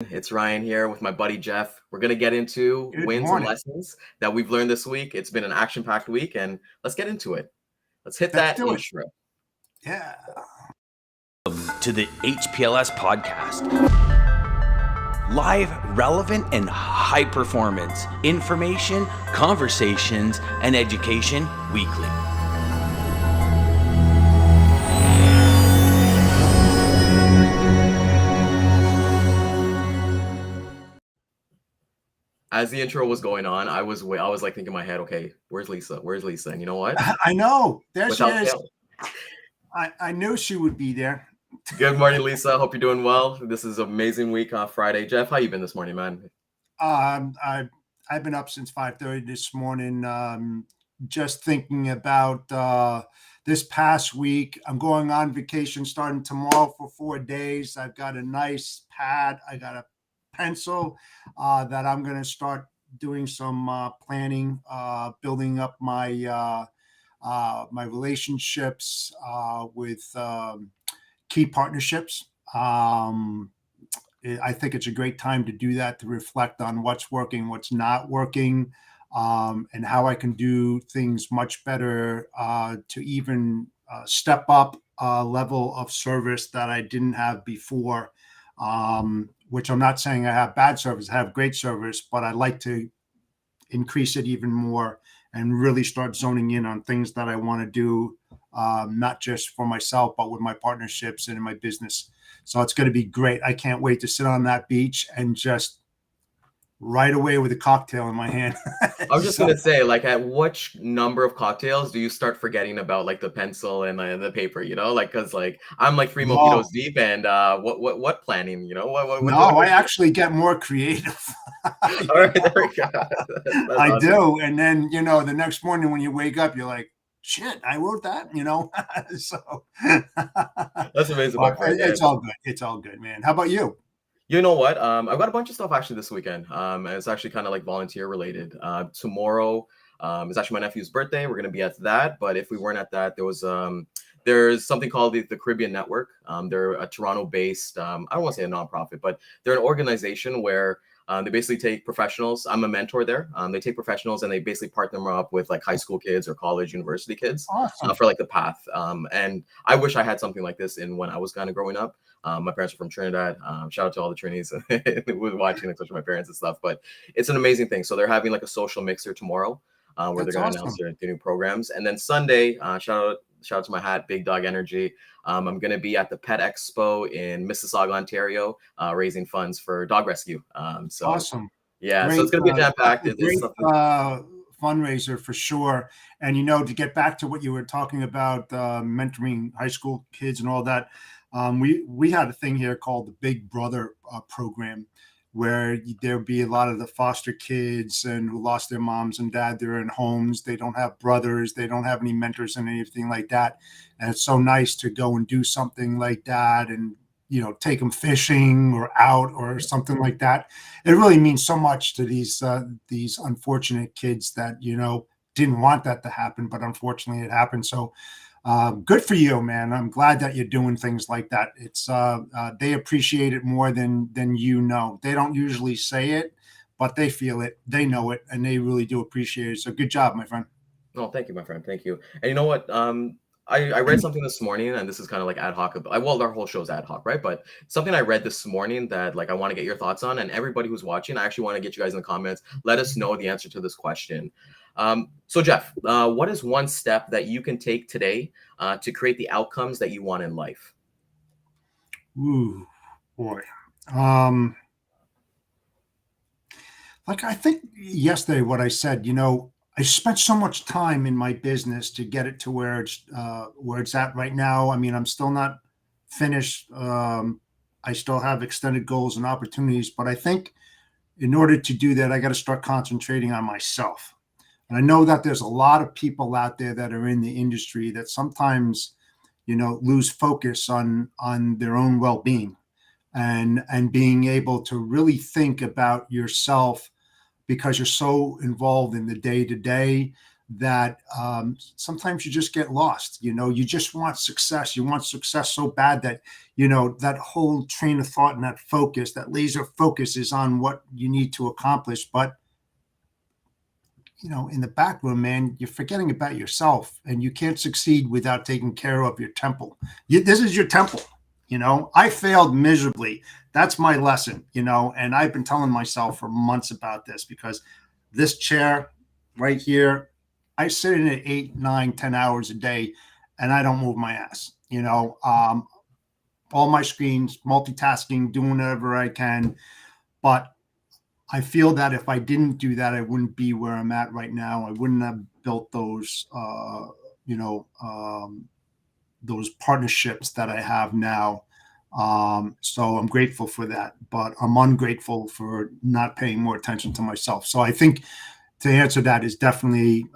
It's Ryan here with my buddy Jeff. We're going to get into Good wins and morning. lessons that we've learned this week. It's been an action-packed week, and let's get into it. Let's hit Let's that do it. intro. Yeah. To the HPLS podcast. Live, relevant, and high performance information, conversations, and education weekly. As the intro was going on, I was like thinking in my head, okay, where's Lisa? Where's Lisa? And you know what? I know. There she Without is. fail. I knew she would be there. Good morning, Lisa. Hope you're doing well. This is an amazing week on Friday. Jeff, how you been this morning, man? I've been up since 5:30 this morning. Just thinking about this past week. I'm going on vacation starting tomorrow for 4 days. I've got a nice pad. I got a pencil that I'm going to start doing some planning, building up my relationships with key partnerships. I think it's a great time to do that, to reflect on what's working, what's not working, and how I can do things much better to even step up a level of service that I didn't have before, which I'm not saying I have bad service. I have great service, but I'd like to increase it even more and really start zoning in on things that I want to do, not just for myself, but with my partnerships and in my business. So it's going to be great. I can't wait to sit on that beach and just right away with a cocktail in my hand. I was just going to say, like, at which number of cocktails do you start forgetting about, like, the pencil and the paper, like, because, like, I'm, like, 3 mojitos deep, and what planning, I actually get more creative. All right, there we go. That's I awesome. do. And then, the next morning when you wake up, you're like, shit, I wrote that, so. That's amazing, my friend. It's all good. It's all good, man. How about you? You know what? I've got a bunch of stuff actually this weekend. And it's actually kind of like volunteer related. Tomorrow is actually my nephew's birthday. We're gonna be at that. But if we weren't at that, there's something called the Caribbean Network. They're a Toronto-based. I don't want to say a nonprofit, but they're an organization where they basically take professionals. I'm a mentor there. They take professionals and they basically partner them up with like high school kids or college, university kids Awesome. for like the path. And I wish I had something like this when I was kind of growing up. My parents are from Trinidad. Shout out to all the Trinis who was watching, especially my parents and stuff. But it's an amazing thing. So they're having like a social mixer tomorrow where That's they're going to awesome. announce their new programs. And then Sunday, shout out to my hat, Big Dog Energy. I'm going to be at the Pet Expo in Mississauga, Ontario, raising funds for dog rescue. Awesome. Yeah, Great, so it's going to be a jam packed. great fundraiser for sure. And, to get back to what you were talking about, mentoring high school kids and all that, we had a thing here called the Big Brother program, where there'd be a lot of the foster kids and who lost their moms and dad. They're in homes. They don't have brothers. They don't have any mentors and anything like that. And it's so nice to go and do something like that and, take them fishing or out or something like that. It really means so much to these unfortunate kids that, didn't want that to happen, but unfortunately it happened. So good for you, man. I'm glad that you're doing things like that. It's they appreciate it more than They don't usually say it, but they feel it, they know it, and they really do appreciate it. So good job, my friend. Oh, thank you, my friend. Thank you. And you know what? I read something this morning, and this is kind of like ad hoc. Well, our whole show is ad hoc, right? But something I read this morning that like I want to get your thoughts on, and everybody who's watching, I actually want to get you guys in the comments. Let us know the answer to this question. So Jeff, what is one step that you can take today to create the outcomes that you want in life? Ooh, boy. Like I think yesterday, what I said, I spent so much time in my business to get it to where it's at right now. I mean, I'm still not finished. I still have extended goals and opportunities, but I think in order to do that, I got to start concentrating on myself. And I know that there's a lot of people out there that are in the industry that sometimes, lose focus on their own well-being and being able to really think about yourself because you're so involved in the day to day. that sometimes you just get lost. You just want success. You want success so bad that, that whole train of thought and that focus, that laser focus is on what you need to accomplish. But, in the back room, man, you're forgetting about yourself, and you can't succeed without taking care of your temple. This is your temple. I failed miserably. That's my lesson, and I've been telling myself for months about this, because this chair right here, I sit in it 8, 9, 10 hours a day, and I don't move my ass. All my screens, multitasking, doing whatever I can. But I feel that if I didn't do that, I wouldn't be where I'm at right now. I wouldn't have built those partnerships that I have now. So I'm grateful for that, but I'm ungrateful for not paying more attention to myself. So I think to answer that is definitely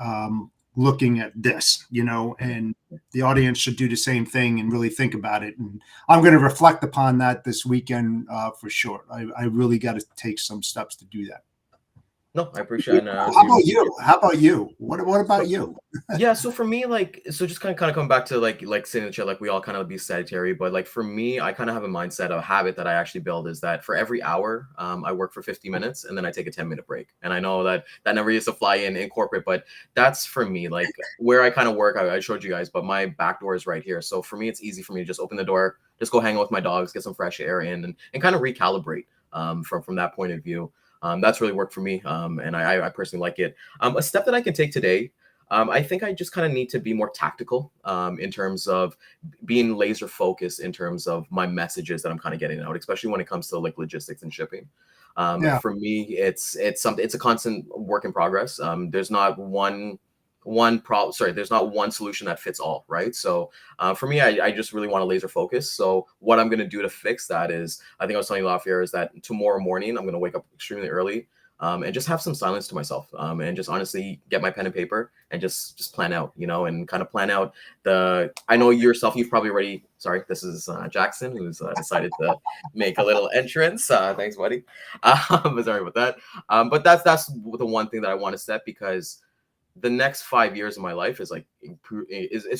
looking at this, and the audience should do the same thing and really think about it. And I'm going to reflect upon that this weekend for sure. I really got to take some steps to do that. No, I appreciate it. How about you? What about you? Yeah, so for me, just kind of come back to like sitting in the chair, like we all kind of be sedentary, but like for me, I kind of have a mindset, a habit that I actually build is that for every hour, I work for 50 minutes and then I take a 10-minute break. And I know that never used to fly in corporate, but that's for me, like where I kind of work. I showed you guys, but my back door is right here. So for me, it's easy for me to just open the door, just go hang out with my dogs, get some fresh air in, and kind of recalibrate from that point of view. That's really worked for me, and I personally like it. A step that I can take today, I think I just kind of need to be more tactical in terms of being laser focused in terms of my messages that I'm kind of getting out, especially when it comes to like logistics and shipping. Yeah. For me, it's a constant work in progress. There's not there's not one solution that fits all, right? So for me, I just really want to laser focus. So what I'm going to do to fix that is, I think I was telling you off here, is that tomorrow morning I'm going to wake up extremely early and just have some silence to myself, and just honestly get my pen and paper and just plan out, and kind of plan out I know yourself, you've probably already, sorry, this is Jackson, who's decided to make a little entrance. Thanks, buddy. Sorry about that. But that's the one thing that I want to set, because the next 5 years of my life is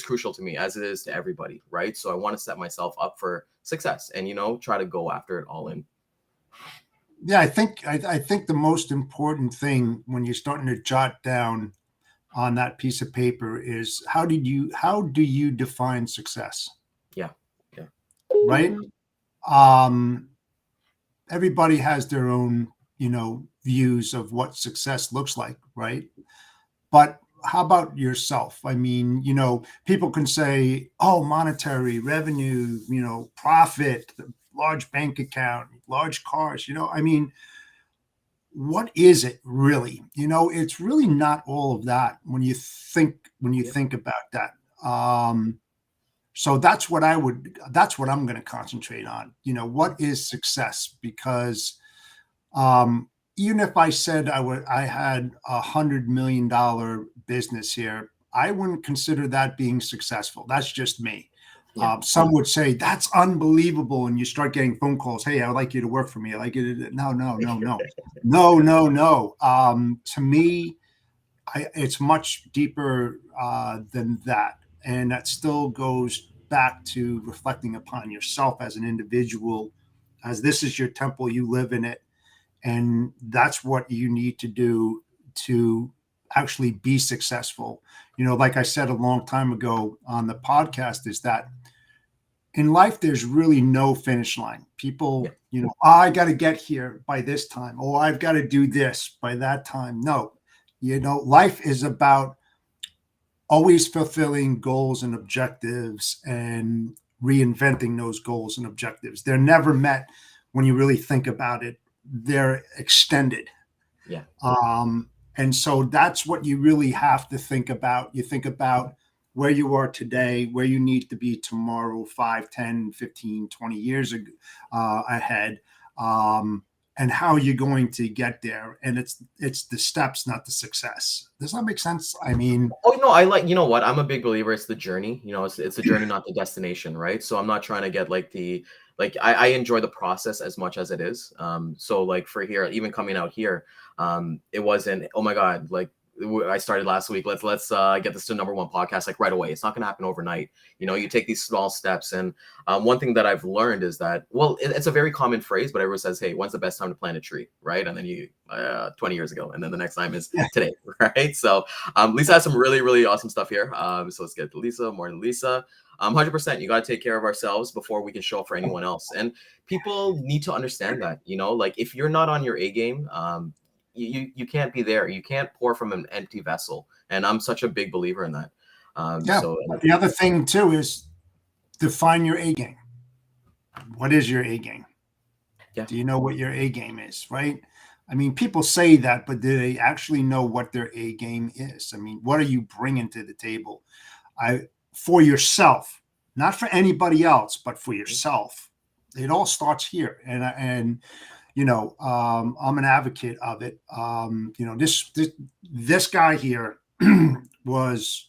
crucial to me, as it is to everybody, right? So I want to set myself up for success and try to go after it all in. Yeah, I think the most important thing when you're starting to jot down on that piece of paper is how do you define success? Yeah. Right. Everybody has their own views of what success looks like, right? But how about yourself? I mean, people can say, oh, monetary revenue, profit, large bank account, large cars, I mean, what is it really? It's really not all of that when you think about that. So that's what I'm going to concentrate on. What is success? Because even if I said I had $100 million business here, I wouldn't consider that being successful. That's just me. Yeah. Some would say that's unbelievable, and you start getting phone calls. Hey, I would like you to work for me. I like you to. No. To me, it's much deeper than that, and that still goes back to reflecting upon yourself as an individual, as this is your temple. You live in it. And that's what you need to do to actually be successful. Like I said a long time ago on the podcast, is that in life, there's really no finish line. People, I got to get here by this time. Oh, I've got to do this by that time. No, life is about always fulfilling goals and objectives and reinventing those goals and objectives. They're never met when you really think about it. They're extended. Yeah. And so that's what you really have to think about. You think about where you are today, where you need to be tomorrow, 5, 10, 15, 20 years ahead, and how you're going to get there. And it's the steps, not the success. Does that make sense? I mean, I like, what? I'm a big believer. It's the journey, it's the journey, not the destination. Right. So I'm not trying to get I enjoy the process as much as it is. So like for here, even coming out here, it wasn't, oh my God, like I started last week. Let's get this to #1 podcast like right away. It's not going to happen overnight. You take these small steps. And one thing that I've learned is that, well, it's a very common phrase, but everyone says, "Hey, when's the best time to plant a tree?" Right? And then 20 years ago, and then the next time is today, right? So Lisa has some really, really awesome stuff here. So let's get to Lisa. More than Lisa. 100%. You got to take care of ourselves before we can show up for anyone else. And people need to understand that. Like if you're not on your A game, you can't be there. You can't pour from an empty vessel. And I'm such a big believer in that. So the other thing too is define your A game. What is your A game? Yeah. Do you know what your A game is, right? I mean, people say that, but do they actually know what their A game is? I mean, what are you bringing to the table? For yourself, not for anybody else, but for yourself. It all starts here. And I'm an advocate of it. This guy here was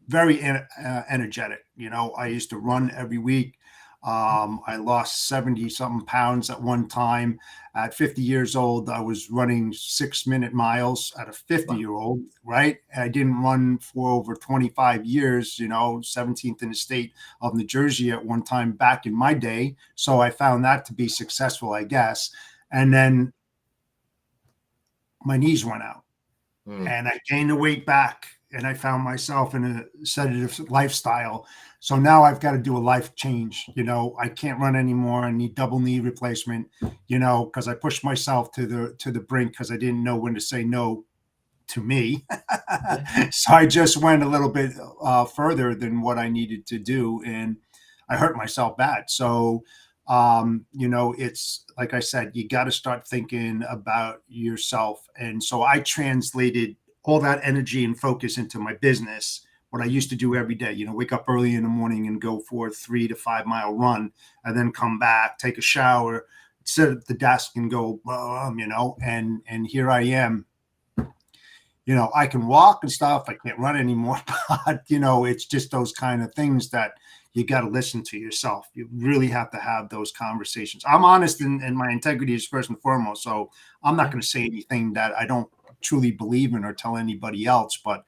very energetic. I used to run every week. I lost 70 something pounds at one time. At 50 years old, I was running 6-minute miles at a 50-year-old, right? And I didn't run for over 25 years, 17th in the state of New Jersey at one time back in my day. So I found that to be successful, I guess. And then my knees went out and I gained the weight back. And I found myself in a sedative lifestyle. So now I've got to do a life change. I can't run anymore. I need double knee replacement, because I pushed myself to the brink because I didn't know when to say no to me. So I just went a little bit further than what I needed to do. And I hurt myself bad. So, it's like I said, you got to start thinking about yourself. And so I translated all that energy and focus into my business, what I used to do every day, wake up early in the morning and go for a 3 to 5 mile run and then come back, take a shower, sit at the desk and go, and here I am. I can walk and stuff. I can't run anymore, but it's just those kind of things that you got to listen to yourself. You really have to have those conversations. I'm honest and my integrity is first and foremost. So I'm not going to say anything that I don't truly believe in or tell anybody else, but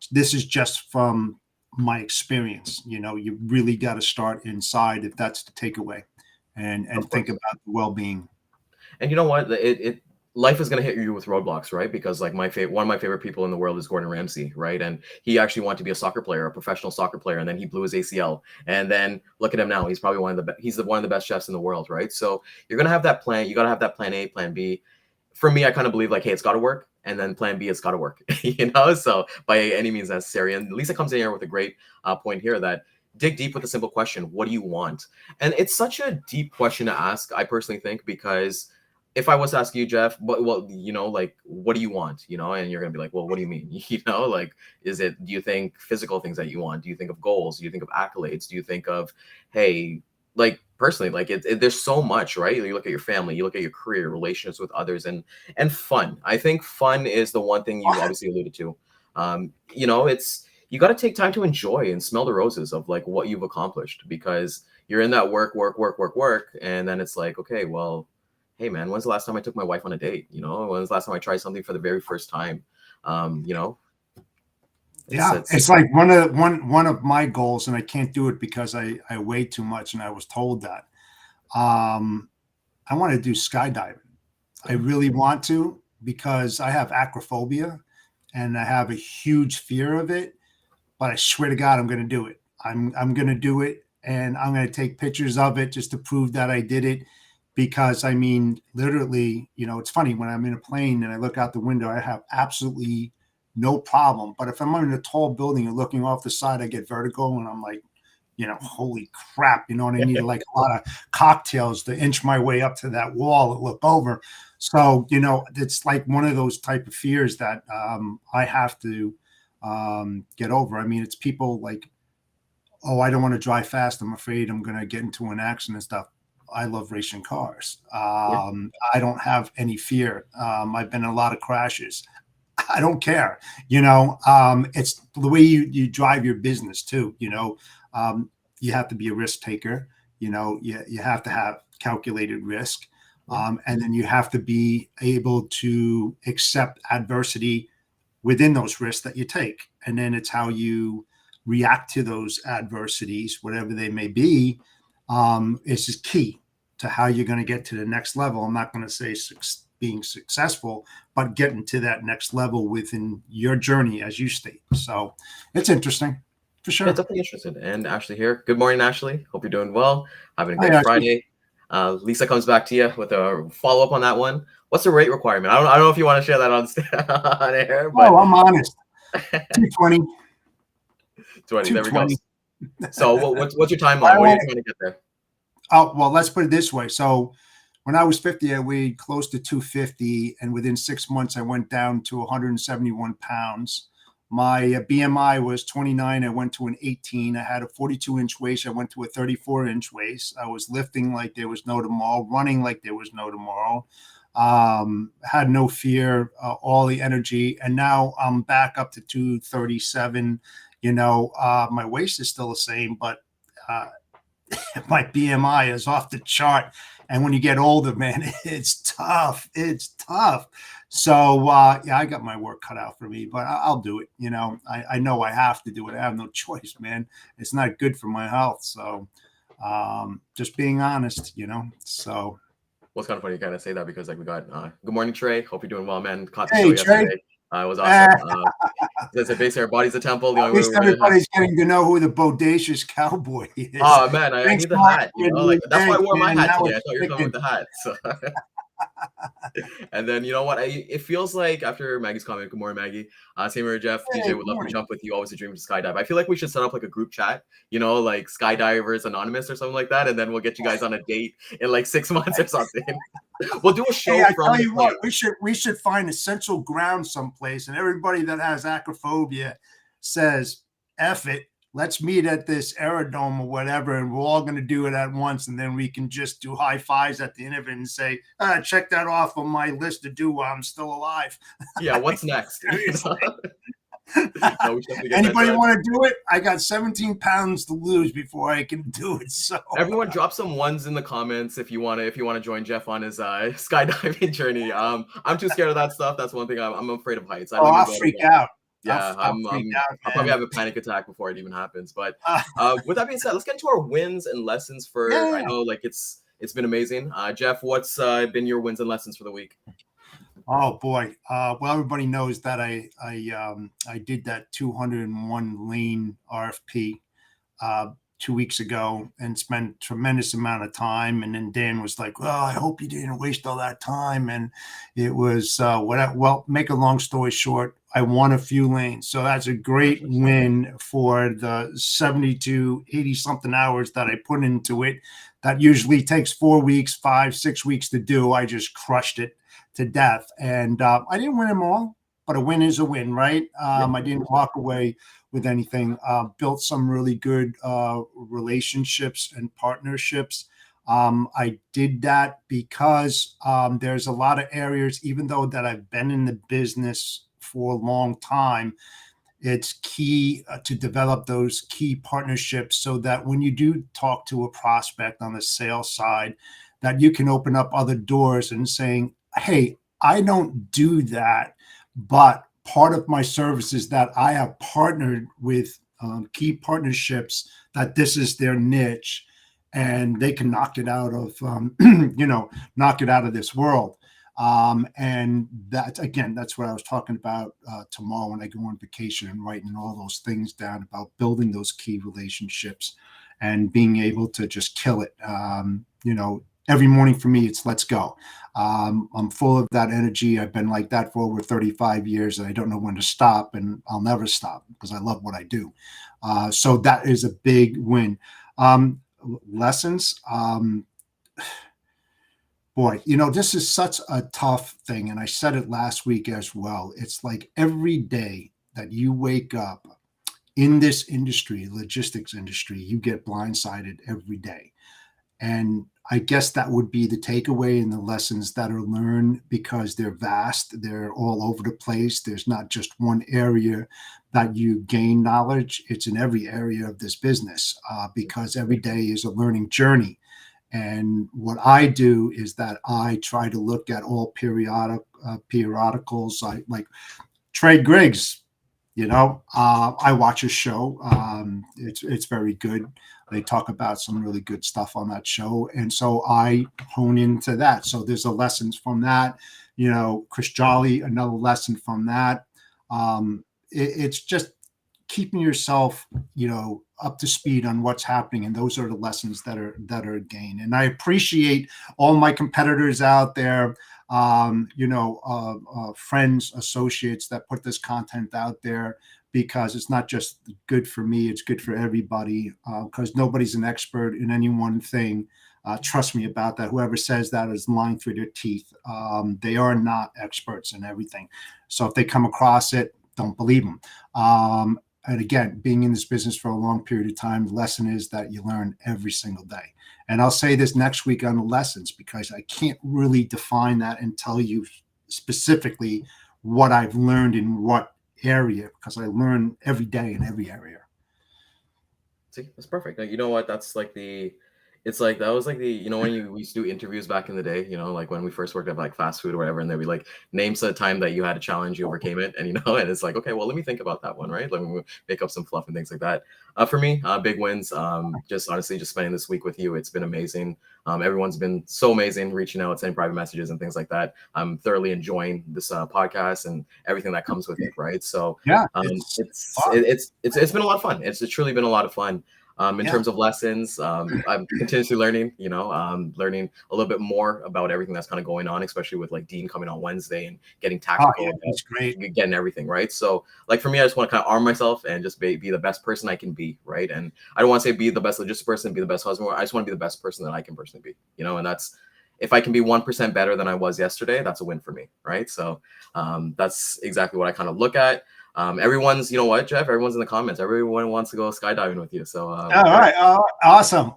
this is just from my experience. You really got to start inside if that's the takeaway, and think about the well-being. And you know what? Life is going to hit you with roadblocks, right? Because like one of my favorite people in the world is Gordon Ramsay, right? And he actually wanted to be a soccer player, a professional soccer player, and then he blew his ACL. And then look at him now; he's probably one of the best chefs in the world, right? So you're going to have that plan. You got to have that plan A, plan B. For me, I kind of believe like, hey, it's got to work. And then plan B, it's got to work, so by any means necessary. And Lisa comes in here with a great point here that dig deep with a simple question. What do you want? And it's such a deep question to ask, I personally think, because if I was to ask you, Jeff, what do you want? And you're going to be like, well, what do you mean? Do you think physical things that you want? Do you think of goals? Do you think of accolades? Do you think of, hey, like personally, like there's so much, right? You look at your family, you look at your career, relationships with others, and fun. I think fun is the one thing you obviously alluded to. It's you got to take time to enjoy and smell the roses of like what you've accomplished, because you're in that work, and then it's like, okay, well, hey man, when's the last time I took my wife on a date? When's the last time I tried something for the very first time? It's like one of my goals, and I can't do it because I weigh too much, and I was told that. I want to do skydiving. I really want to, because I have acrophobia and I have a huge fear of it, but I swear to God, I'm going to do it. I'm going to do it, and I'm going to take pictures of it just to prove that I did it. Because I mean, literally, it's funny when I'm in a plane and I look out the window, I have absolutely no problem. But if I'm in a tall building and looking off the side, I get vertigo, and I'm like, holy crap, and I need like a lot of cocktails to inch my way up to that wall and look over. So, it's like one of those type of fears that I have to get over. I mean, it's people like, oh, I don't want to drive fast. I'm afraid I'm going to get into an accident and stuff. I love racing cars. I don't have any fear. I've been in a lot of crashes. I don't care. It's the way you drive your business too. You have to be a risk taker. You have to have calculated risk. And then you have to be able to accept adversity within those risks that you take. And then it's how you react to those adversities, whatever they may be, is just key to how you're going to get to the next level. I'm not going to say being successful, but getting to that next level within your journey, as you state. So it's interesting, for sure. Yeah, definitely interested. And Ashley here. Good morning, Ashley. Hope you're doing well. Having a Hi, great Ashley. Friday. Lisa comes back to you with a follow up on that one. What's the rate requirement? I don't know if you want to share that on air, but Oh, I'm honest. 220. 20. There we go. 220. So what's your timeline? What are you trying to get there? Oh, well, let's put it this way. So when I was 50, I weighed close to 250, and within 6 months, I went down to 171 pounds. My BMI was 29. I went to an 18. I had a 42-inch waist. I went to a 34-inch waist. I was lifting like there was no tomorrow, running like there was no tomorrow. Had no fear, all the energy. And now I'm back up to 237. My waist is still the same, but my BMI is off the chart. And when you get older, man, it's tough. It's tough. So, yeah, I got my work cut out for me, but I'll do it. I know I have to do it. I have no choice, man. It's not good for my health. So, just being honest, so. Well, it's kind of funny you kind of say that because we got good morning, Trey. Hope you're doing well, man. Caught the Hey, show Trey. yesterday. It was awesome. As I base our body's a temple. At least everybody's getting to know who the bodacious cowboy is. Oh man, I need the hat. That's why I wore my hat today. I thought you were coming with the hat. So. And then you know what? It feels like after Maggie's comment, good morning, Maggie. Same here, Jeff. Hey, DJ would love to jump with you. Always a dream to skydive. I feel like we should set up like a group chat, like Skydivers Anonymous or something like that, and then we'll get you guys on a date in like 6 months or something. We'll do a show. Hey, I tell you what, we should find a central ground someplace, and everybody that has acrophobia says, "F it, let's meet at this aerodrome or whatever, and we're all going to do it at once, and then we can just do high fives at the end of it and say, check that off on my list to do while I'm still alive." Yeah, what's next? Anybody want to do it? I got 17 pounds to lose before I can do it. So everyone, drop some ones in the comments if you want to join Jeff on his skydiving journey. I'm too scared of that stuff. That's one thing. I'm afraid of heights. I'll freak out. Yeah, I'll probably have a panic attack before it even happens. But with that being said, let's get into our wins and lessons for. Yeah. I know it's been amazing. Jeff, what's been your wins and lessons for the week? Oh boy. Well, everybody knows that I did that 201 lane RFP 2 weeks ago and spent tremendous amount of time. And then Dan was like, "Well, I hope you didn't waste all that time." And it was well, make a long story short, I won a few lanes. So that's a great win for the 70 to 80 something hours that I put into it. That usually takes 4 weeks, 5, 6 weeks to do. I just crushed it to death. And I didn't win them all, but a win is a win, right? I didn't walk away with anything. Built some really good relationships and partnerships. I did that because there's a lot of areas, even though that I've been in the business for a long time, it's key to develop those key partnerships so that when you do talk to a prospect on the sales side, that you can open up other doors and saying, "Hey, I don't do that, but part of my service is that I have partnered with key partnerships that this is their niche, and they can knock it out of, knock it out of this world." And that, again, that's what I was talking about tomorrow when I go on vacation and writing all those things down about building those key relationships and being able to just kill it. Every morning for me, it's let's go. I'm full of that energy. I've been like that for over 35 years, and I don't know when to stop, and I'll never stop because I love what I do. So that is a big win. Lessons. Boy, this is such a tough thing, and I said it last week as well. It's like every day that you wake up in this industry, logistics industry, you get blindsided every day. And I guess that would be the takeaway and the lessons that are learned, because they're vast. They're all over the place. There's not just one area that you gain knowledge. It's in every area of this business because every day is a learning journey. And what I do is that I try to look at all periodicals. Trey Griggs, I watch his show. It's very good. They talk about some really good stuff on that show, and so I hone into that. So there's a lessons from that. Chris Jolly, another lesson from that. It's just keeping yourself, up to speed on what's happening, and those are the lessons that are gained. And I appreciate all my competitors out there, friends, associates that put this content out there, because it's not just good for me, it's good for everybody, because nobody's an expert in any one thing. Trust me about that. Whoever says that is lying through their teeth. They are not experts in everything. So if they come across it, don't believe them. And again, being in this business for a long period of time, the lesson is that you learn every single day. And I'll say this next week on the lessons, because I can't really define that and tell you specifically what I've learned in what area, because I learn every day in every area. See, that's perfect. Like, you know what? That's like it's like that was like when we used to do interviews back in the day, like when we first worked at like fast food or whatever, and they'd be like, name some time that you had a challenge, you overcame it, and and it's like, okay, well, let me think about that one, right? Let me make up some fluff and things like that. For me, big wins. Just honestly, just spending this week with you, it's been amazing. Everyone's been so amazing, reaching out, sending private messages and things like that. I'm thoroughly enjoying this podcast and everything that comes with it, right? So Yeah, it's been a lot of fun. It's truly been a lot of fun. In terms of lessons, I'm continuously learning, learning a little bit more about everything that's kind of going on, especially with like Dean coming on Wednesday and getting tactical, that's great. getting everything right. So like for me, I just want to kind of arm myself and just be the best person I can be, right? And I don't want to say be the best logistics person, be the best husband. I just want to be the best person that I can personally be, and that's, if I can be 1% better than I was yesterday, that's a win for me, right? So that's exactly what I kind of look at. Everyone's, you know what, Jeff? Everyone's in the comments. Everyone wants to go skydiving with you. So, all right, awesome.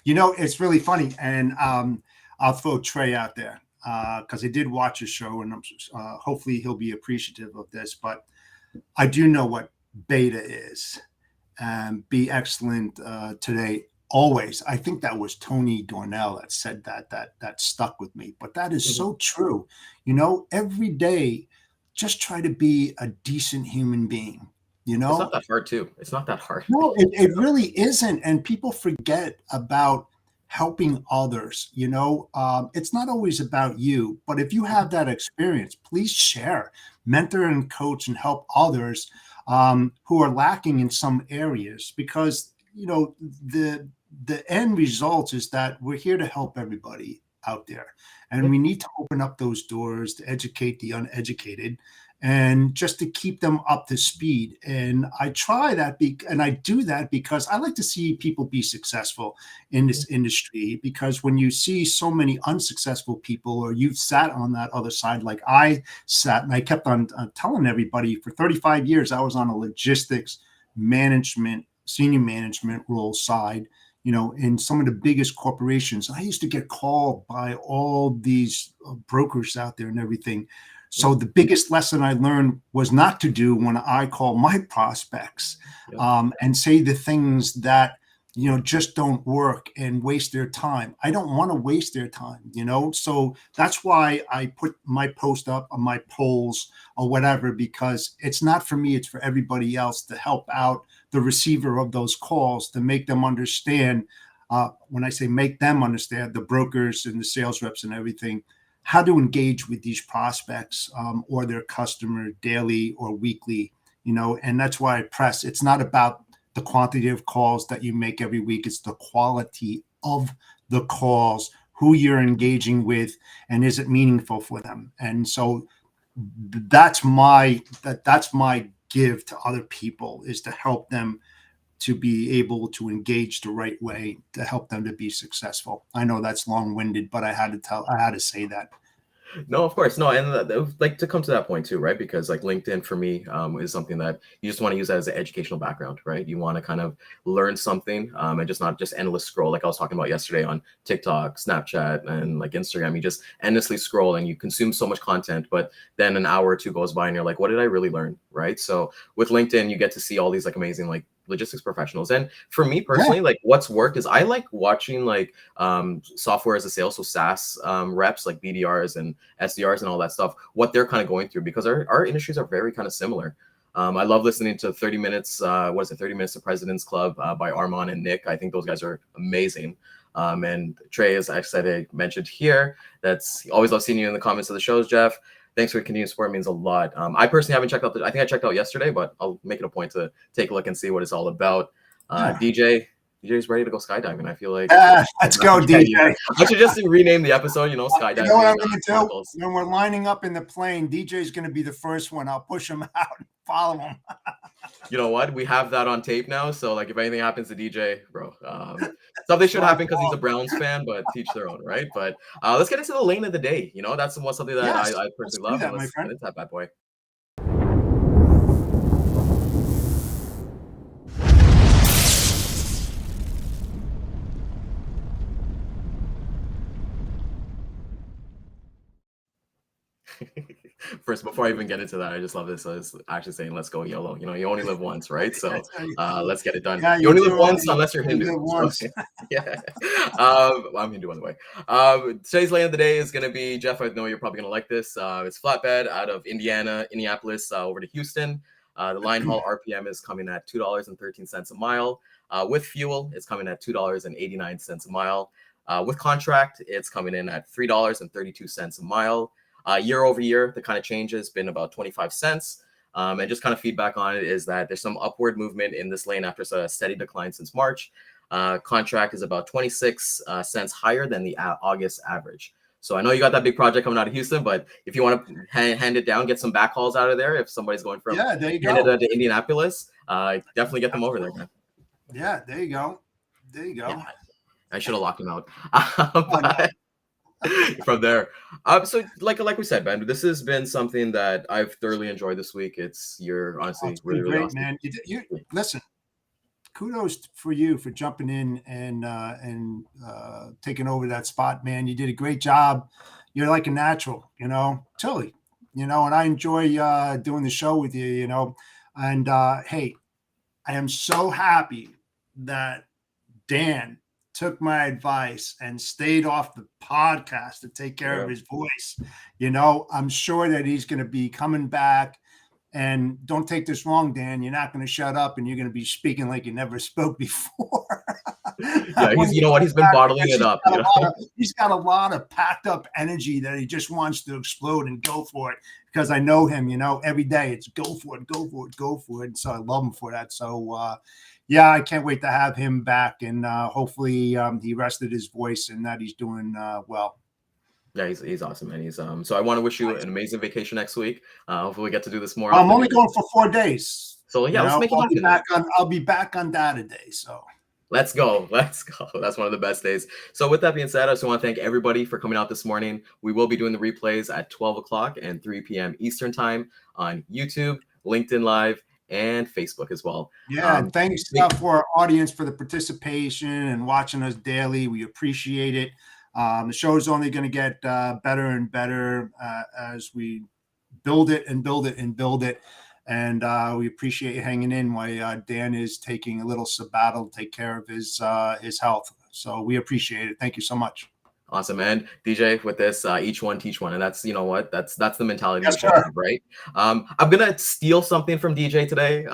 It's really funny, and I'll throw Trey out there because I did watch his show, and hopefully he'll be appreciative of this. But I do know what beta is. Be excellent today, always. I think that was Tony Dornell that said that stuck with me. But that is so true. Every day, just try to be a decent human being. It's not that hard too. It's not that hard. No, it really isn't. And people forget about helping others. It's not always about you, but if you have that experience, please share, mentor and coach and help others who are lacking in some areas, because, the end result is that we're here to help everybody out there. And we need to open up those doors to educate the uneducated and just to keep them up to speed. And I try that, and I do that because I like to see people be successful in this industry, because when you see so many unsuccessful people, or you've sat on that other side, like I sat, and I kept on telling everybody for 35 years, I was on a logistics management, senior management role side, in some of the biggest corporations. I used to get called by all these brokers out there and everything. So the biggest lesson I learned was not to do when I call my prospects and say the things that, just don't work and waste their time. I don't want to waste their time, So that's why I put my post up on my polls or whatever, because it's not for me, it's for everybody else, to help out the receiver of those calls, to make them understand. When I say make them understand, the brokers and the sales reps and everything, how to engage with these prospects or their customer daily or weekly, and that's why I press. It's not about the quantity of calls that you make every week. It's the quality of the calls, who you're engaging with, and is it meaningful for them? And so that's my give to other people, is to help them to be able to engage the right way, to help them to be successful. I know that's long-winded, but I had to say that. No, of course. No, and like to come to that point too, right? Because like LinkedIn for me is something that you just want to use as an educational background, right? You want to kind of learn something and just not just endless scroll, like I was talking about yesterday on TikTok, Snapchat, and like Instagram. You just endlessly scroll and you consume so much content, but then an hour or two goes by and you're like, what did I really learn, right? So with LinkedIn, you get to see all these like amazing like logistics professionals. And for me personally, like what's worked is I like watching like software as a sales, so SaaS reps like BDRs and SDRs and all that stuff, what they're kind of going through, because our industries are very kind of similar. I love listening to 30 Minutes, 30 Minutes to President's Club by Armand and Nick. I think those guys are amazing. And Trey, as I said, I mentioned here, that's always love seeing you in the comments of the shows, Jeff. Thanks for continuing support. It means a lot. I personally haven't checked out I think I checked out yesterday, but I'll make it a point to take a look and see what it's all about. DJ's ready to go skydiving. I feel like let's go, DJ. I should just rename the episode, skydiving. You know what I'm going to do? When we're lining up in the plane, DJ's going to be the first one. I'll push him out and follow him. You know what? We have that on tape now. So, like, if anything happens to DJ, bro, something should happen because he's a Browns fan, but teach their own, right? But let's get into the lane of the day. That's something that I personally love. Let's get into that bad boy. First, before I even get into that, I just love this. I was actually saying, let's go YOLO. You only live once, right? So let's get it done. Yeah, you only live once unless you're Hindu. So, yeah. I'm Hindu, by the way. Today's lane of the day is going to be, Jeff, I know you're probably going to like this. It's flatbed out of Indianapolis over to Houston. The line haul RPM is coming at $2.13 a mile. With fuel, it's coming at $2.89 a mile. With contract, it's coming in at $3.32 a mile. Year over year, the kind of change has been about 25 cents. And just kind of feedback on it is that there's some upward movement in this lane after a steady decline since March. Contract is about 26 cents higher than the August average. So I know you got that big project coming out of Houston, but if you want to hand it down, get some backhauls out of there. If somebody's going from Canada to Indianapolis, definitely get them over there, man. Yeah, there you go. Yeah, I should have locked him out. From there. So like we said, Ben, this has been something that I've thoroughly enjoyed this week. You're honestly really great, awesome. Man. You listen, kudos for you for jumping in and taking over that spot, man. You did a great job. You're like a natural, totally, and I enjoy doing the show with you, and hey, I am so happy that Dan took my advice and stayed off the podcast to take care of his voice. I'm sure that he's going to be coming back. And don't take this wrong, Dan. You're not going to shut up and you're going to be speaking like you never spoke before. Yeah, he's been bottling it up. He's got a lot of packed up energy that he just wants to explode and go for it. Because I know him, every day it's go for it, go for it, go for it. And so I love him for that. So, yeah, I can't wait to have him back, and hopefully he rested his voice and that he's doing well. Yeah, he's awesome, man. He's so I want to wish you an amazing vacation next week. Hopefully we get to do this more. I'm only going for 4 days. So yeah, let's make it happen. I'll be back on Data Day. So let's go. That's one of the best days. So with that being said, I just want to thank everybody for coming out this morning. We will be doing the replays at 12 o'clock and 3 p.m. Eastern time on YouTube, LinkedIn Live, and Facebook as well. Yeah, and thanks for our audience for the participation and watching us daily. We appreciate it. The show is only going to get better and better as we build it and build it and build it. And we appreciate you hanging in while Dan is taking a little sabbatical to take care of his health. So we appreciate it. Thank you so much. Awesome. And DJ, with this, each one teach one. And that's, that's the mentality, right? I'm going to steal something from DJ today.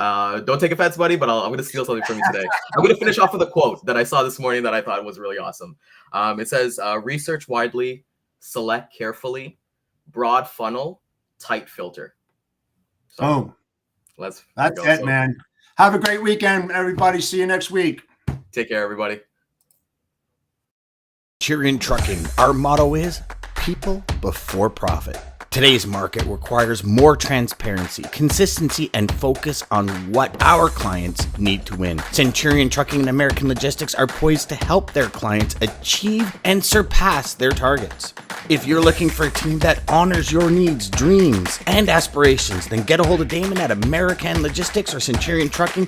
Don't take offense, buddy, but I'm going to steal something from you today. I'm going to finish off with a quote that I saw this morning that I thought was really awesome. It says, research widely, select carefully, broad funnel, tight filter. So that's it, man. Have a great weekend, everybody. See you next week. Take care, everybody. Centurion Trucking, our motto is people before profit. Today's market requires more transparency, consistency, and focus on what our clients need to win. Centurion Trucking and American Logistics are poised to help their clients achieve and surpass their targets. If you're looking for a team that honors your needs, dreams, and aspirations, then get a hold of Daman at American Logistics or Centurion Trucking